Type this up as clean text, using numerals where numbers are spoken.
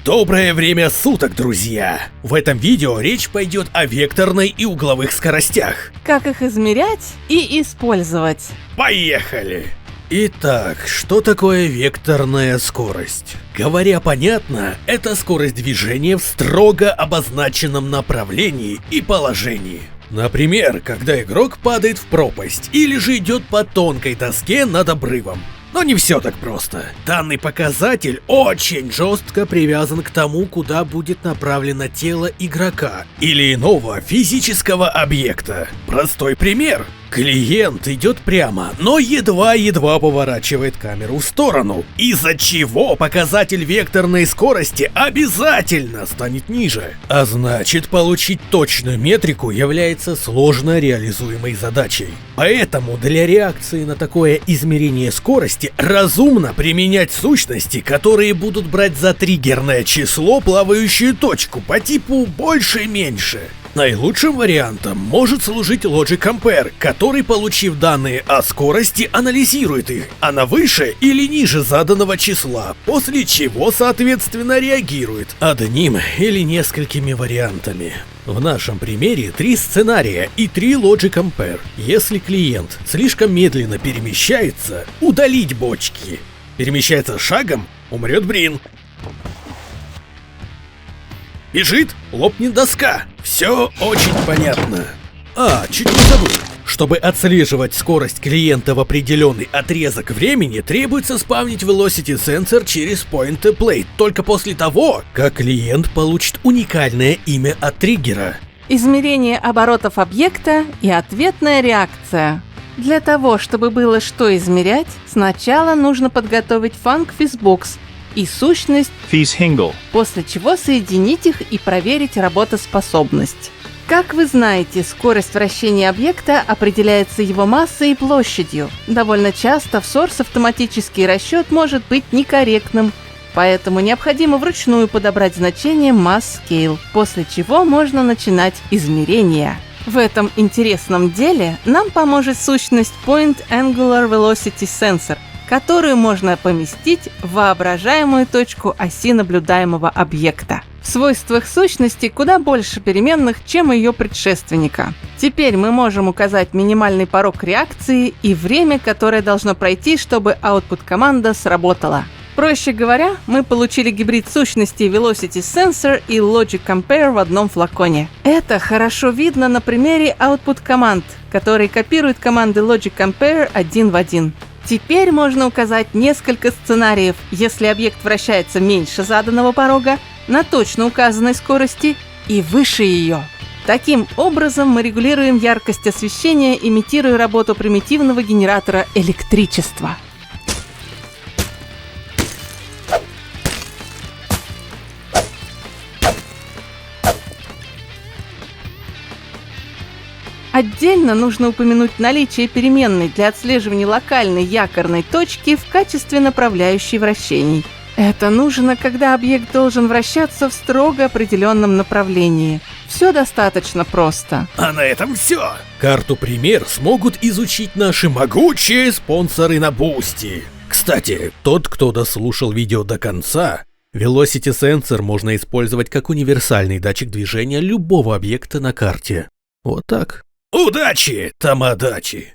Доброе время суток, друзья! В этом видео речь пойдет о векторной и угловых скоростях. Как их измерять и использовать. Поехали! Итак, что такое векторная скорость? Говоря понятно, это скорость движения в строго обозначенном направлении и положении. Например, когда игрок падает в пропасть или же идет по тонкой доске над обрывом. Но не все так просто. Данный показатель очень жестко привязан к тому, куда будет направлено тело игрока или иного физического объекта. Простой пример. Клиент идет прямо, но едва-едва поворачивает камеру в сторону, из-за чего показатель векторной скорости обязательно станет ниже. А значит, получить точную метрику является сложно реализуемой задачей. Поэтому для реакции на такое измерение скорости разумно применять сущности, которые будут брать за триггерное число плавающую точку по типу больше-меньше. Наилучшим вариантом может служить Logic Compare, который, получив данные о скорости, анализирует их, а на выше или ниже заданного числа, после чего, соответственно, реагирует одним или несколькими вариантами. В нашем примере 3 сценария и 3 Logic Compare. Если клиент слишком медленно перемещается, удалить бочки. Перемещается шагом, умрет Брин. Бежит, лопнет доска. Все очень понятно. Чуть не забыл. Чтобы отслеживать скорость клиента в определенный отрезок времени, требуется спавнить Velocity Sensor через Point to Play только после того, как клиент получит уникальное имя от триггера. Измерение оборотов объекта и ответная реакция. Для того, чтобы было что измерять, сначала нужно подготовить FuncFizzBox и сущность FizzHingle, после чего соединить их и проверить работоспособность. Как вы знаете, скорость вращения объекта определяется его массой и площадью. Довольно часто в Source автоматический расчет может быть некорректным, поэтому необходимо вручную подобрать значение Mass Scale, после чего можно начинать измерения. В этом интересном деле нам поможет сущность Point Angular Velocity Sensor, которую можно поместить в воображаемую точку оси наблюдаемого объекта. В свойствах сущности куда больше переменных, чем у ее предшественника. Теперь мы можем указать минимальный порог реакции и время, которое должно пройти, чтобы output-команда сработала. Проще говоря, мы получили гибрид сущностей Velocity Sensor и Logic Compare в одном флаконе. Это хорошо видно на примере output-команд, которые копируют команды Logic Compare один в один. Теперь можно указать несколько сценариев, если объект вращается меньше заданного порога, на точно указанной скорости и выше ее. Таким образом мы регулируем яркость освещения, имитируя работу примитивного генератора электричества. Отдельно нужно упомянуть наличие переменной для отслеживания локальной якорной точки в качестве направляющей вращений. Это нужно, когда объект должен вращаться в строго определенном направлении. Все достаточно просто. А на этом все. Карту пример смогут изучить наши могучие спонсоры на Boosty. Кстати, тот, кто дослушал видео до конца, Velocity Sensor можно использовать как универсальный датчик движения любого объекта на карте. Вот так. Удачи, тамадачи!